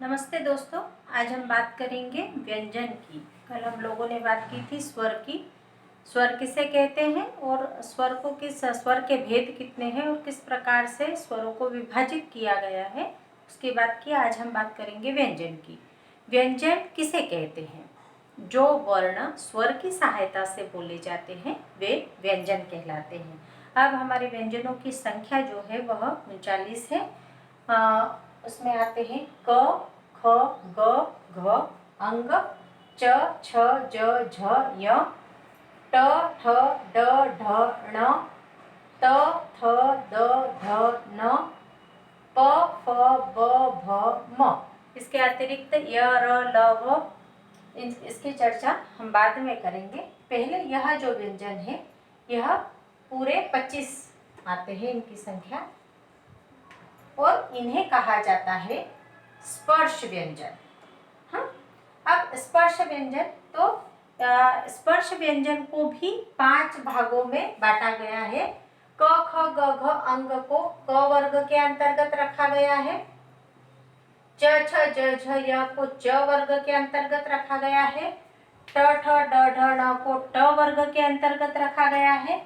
नमस्ते दोस्तों, आज हम बात करेंगे व्यंजन की। कल हम लोगों ने बात की थी स्वर की। स्वर किसे कहते हैं और स्वर के भेद कितने हैं और किस प्रकार से स्वरों को विभाजित किया गया है, उसकी बात की। आज हम बात करेंगे व्यंजन की। व्यंजन किसे कहते हैं? जो वर्ण स्वर की सहायता से बोले जाते हैं वे व्यंजन कहलाते हैं। अब हमारे व्यंजनों की संख्या जो है वह 39 है। उसमें आते हैं क, ख, ग, घ, अंग, च, छ, ज, झ, य, ट, ठ, ड, ढ, ण, त, थ, द, ध, न, प, फ, ब, भ, म। इसके अतिरिक्त य, र, ल, व, इसकी चर्चा हम बाद में करेंगे। पहले यह जो व्यंजन है यह पूरे 25 आते हैं इनकी संख्या, और इन्हें कहा जाता है स्पर्श व्यंजन। हाँ, अब स्पर्श व्यंजन तो स्पर्श व्यंजन को भी 5 भागों में बांटा गया है। क, ख, ग, घ अंग को क वर्ग के अंतर्गत रखा गया है। च, छ, ज, झ, य को च वर्ग के अंतर्गत रखा गया है। ट, ठ, ड, ढ, ण को ट वर्ग के अंतर्गत रखा गया है।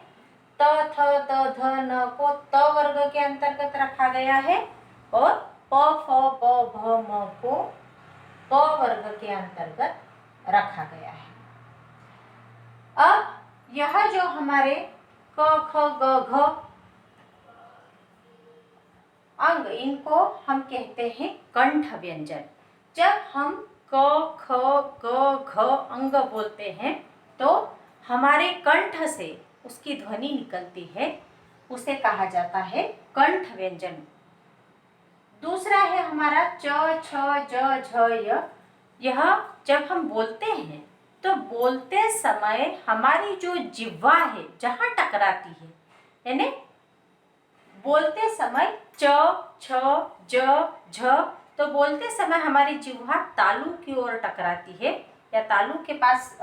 त, थ, द, ध, न को त वर्ग के अंतर्गत रखा गया है। और प, फ, ब, भ, म को प वर्ग के अंतर्गत रखा गया है। अब यह जो हमारे क, ख, ग, घ अंग, इनको हम कहते हैं कंठ व्यंजन। जब हम क, ख, ग, घ अंग बोलते हैं तो हमारे कंठ से उसकी ध्वनि निकलती है, उसे कहा जाता है कंठ व्यंजन। दूसरा है हमारा च, छ, ज, झ, य। यह जब हम बोलते हैं तो बोलते समय हमारी जो जिह्वा है जहां टकराती है, यानी बोलते समय च, छ, ज, झ, तो बोलते समय हमारी जिह्वा तालु की ओर टकराती है या तालु के पास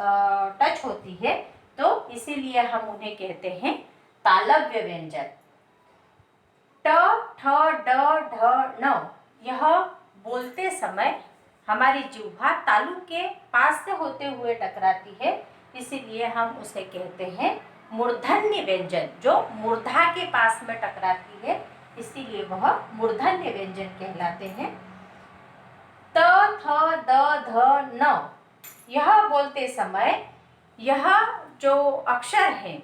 टच होती है, तो इसीलिए हम उन्हें कहते हैं तालव्य व्यंजन। ट, ठ, ड, ढ, ण, यह बोलते समय हमारी जिह्वा तालु के पास से होते हुए टकराती है, इसीलिए हम उसे कहते हैं मूर्धन्य व्यंजन। जो मूर्धा के पास में टकराती है इसीलिए वह मूर्धन्य व्यंजन कहलाते हैं। त, थ, द, ध, न, यह बोलते समय यह जो अक्षर हैं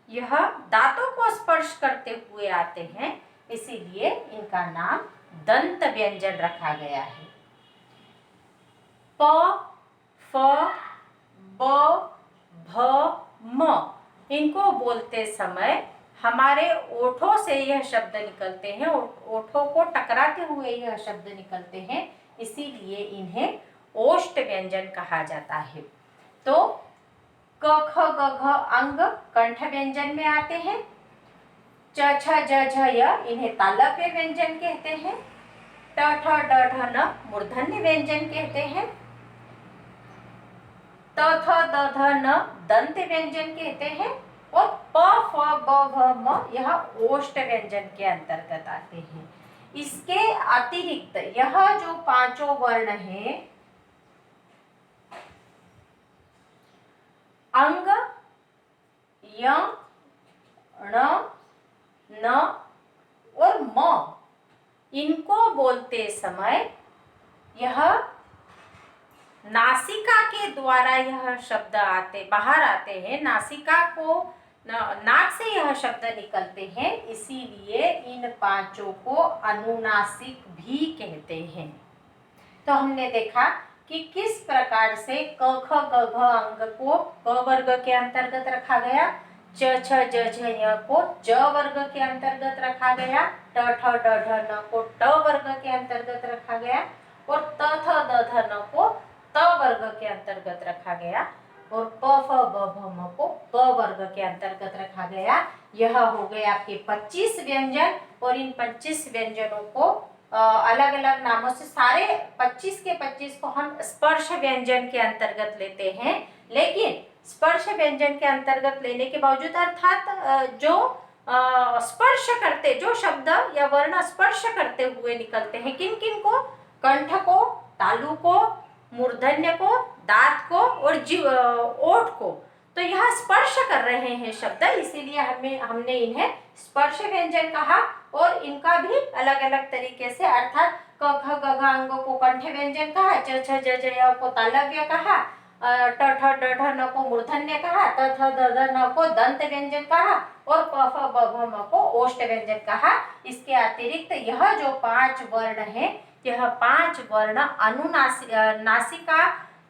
यह दांतों को स्पर्श करते हुए आते हैं, इसीलिए इनका नाम दंत व्यंजन रखा गया है। प, फ, ब, भ, म, इनको बोलते समय हमारे ओठों से यह शब्द निकलते हैं, ओठों को टकराते हुए यह शब्द निकलते हैं, इसीलिए इन्हें ओष्ठ व्यंजन कहा जाता है। तो क, ख, ग, घ अंग कंठ व्यंजन में आते हैं। च, छ, ज, झ, य इन्हें तालव्य व्यंजन कहते हैं। ट, ठ, ड, ढ, न मूर्धन्य व्यंजन कहते हैं। त, थ, द, ध, न दंत व्यंजन कहते हैं। और प, फ, ब, भ, म यह ओष्ठ व्यंजन के अंतर्गत आते हैं। इसके अतिरिक्त यह जो 5 वर्ण हैं, अंग, य, ण, न और म, इनको बोलते समय यह नासिका के द्वारा यह शब्द बाहर आते हैं। नासिका को नाक से यह शब्द निकलते हैं, इसीलिए इन 5 को अनुनासिक भी कहते हैं। तो हमने देखा कि किस प्रकार से क, ख, ग, घ अंग को क वर्ग के अंतर्गत रखा गया, च, छ, ज, झ, य को ज वर्ग के अंतर्गत रखा गया, ट, ठ, ड, ढ, न को ट वर्ग के अंतर्गत रखा गया, और त, थ, द, ध, न को त वर्ग के अंतर्गत रखा गया, और प, फ, ब, भ, म को प वर्ग के अंतर्गत रखा गया। यह हो गए आपके 25 व्यंजन, और इन 25 व्यंजनों को अलग अलग नामों से, सारे 25 के 25 को हम स्पर्श व्यंजन के अंतर्गत लेते हैं। लेकिन स्पर्श व्यंजन के अंतर्गत लेने के बावजूद, अर्थात जो स्पर्श करते, जो शब्द या वर्ण स्पर्श करते हुए निकलते हैं, किन किन को? कंठ को, तालु को, मूर्धन्य को, दांत को और ओठ को। तो यहाँ स्पर्श कर रहे हैं शब्द, इसीलिए हमने इन्हें स्पर्श व्यंजन कहा। और इनका भी अलग अलग तरीके से, अर्थात क ख ग घ अंगों को कंठ व्यंजन कहा, च छ ज ज य को तालव्य कहा, ट ठ ड ढ न को मूर्धन्य कहा, त थ द ध न को दंत व्यंजन कहा और प फ ब भ म को ओष्ठ व्यंजन कहा। इसके अतिरिक्त यह जो 5 वर्ण है, यह 5 वर्ण नासिका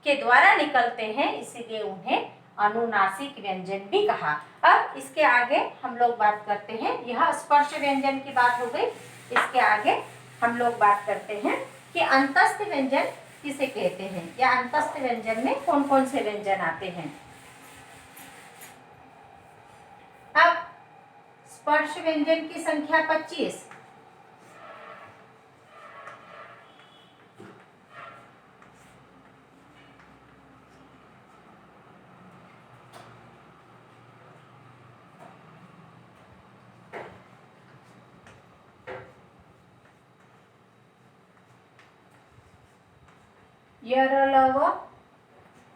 के द्वारा निकलते हैं, इसीलिए उन्हें अनुनासिक व्यंजन भी कहा। अब इसके आगे हम लोग बात करते हैं, यह स्पर्श व्यंजन की बात हो गई। इसके आगे हम लोग बात करते हैं कि अंतस्थ व्यंजन किसे कहते हैं, या अंतस्थ व्यंजन में कौन कौन से व्यंजन आते हैं। अब स्पर्श व्यंजन की संख्या 25। यर ल व,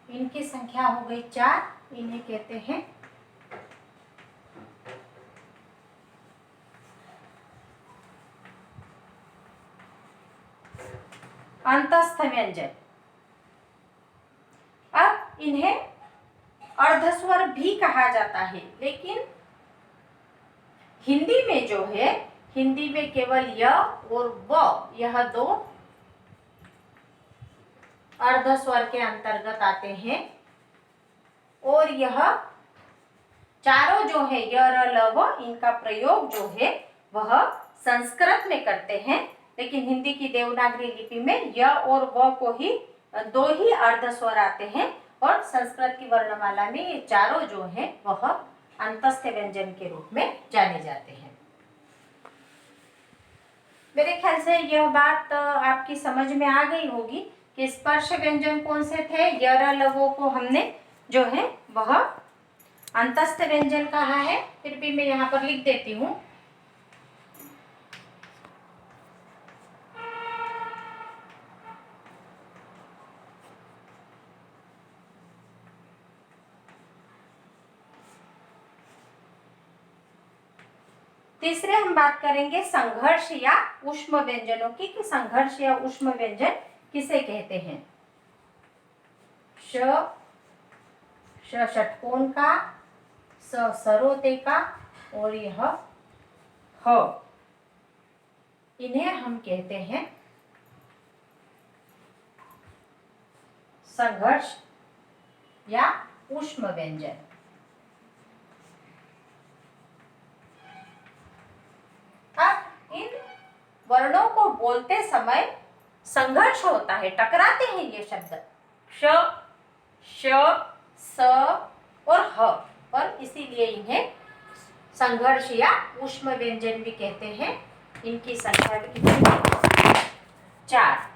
इनकी संख्या हो गई 4, इन्हें कहते हैं अंतस्थ व्यंजन। अब इन्हें अर्धस्वर भी कहा जाता है, लेकिन हिंदी में जो है, हिंदी में केवल य और व, यह 2 अर्धस्वर के अंतर्गत आते हैं। और यह चारों जो है य र ल व, इनका प्रयोग जो है वह संस्कृत में करते हैं, लेकिन हिंदी की देवनागरी लिपि में य और व को ही 2 ही अर्धस्वर आते हैं, और संस्कृत की वर्णमाला में ये चारों जो हैं वह अंतस्थ व्यंजन के रूप में जाने जाते हैं। मेरे ख्याल से यह बात आपकी समझ में आ गई होगी कि स्पर्श व्यंजन कौन से थे। य र ल व को हमने जो है वह अंतस्थ व्यंजन कहा है। फिर भी मैं यहाँ पर लिख देती हूँ। तीसरे हम बात करेंगे संघर्ष या ऊष्म व्यंजनों की, कि संघर्ष या ऊष्म व्यंजन किसे कहते हैं। श षटकोण का, स सरोते का और यह ह, इन्हें हम कहते हैं संघर्ष या ऊष्म व्यंजन। अब इन वर्णों को बोलते समय संघर्ष होता है, टकराते हैं ये शब्द श, श, स और ह, और इसीलिए इन्हें संघर्ष या ऊष्म व्यंजन भी कहते हैं। इनकी संख्या भी कितनी है? 4।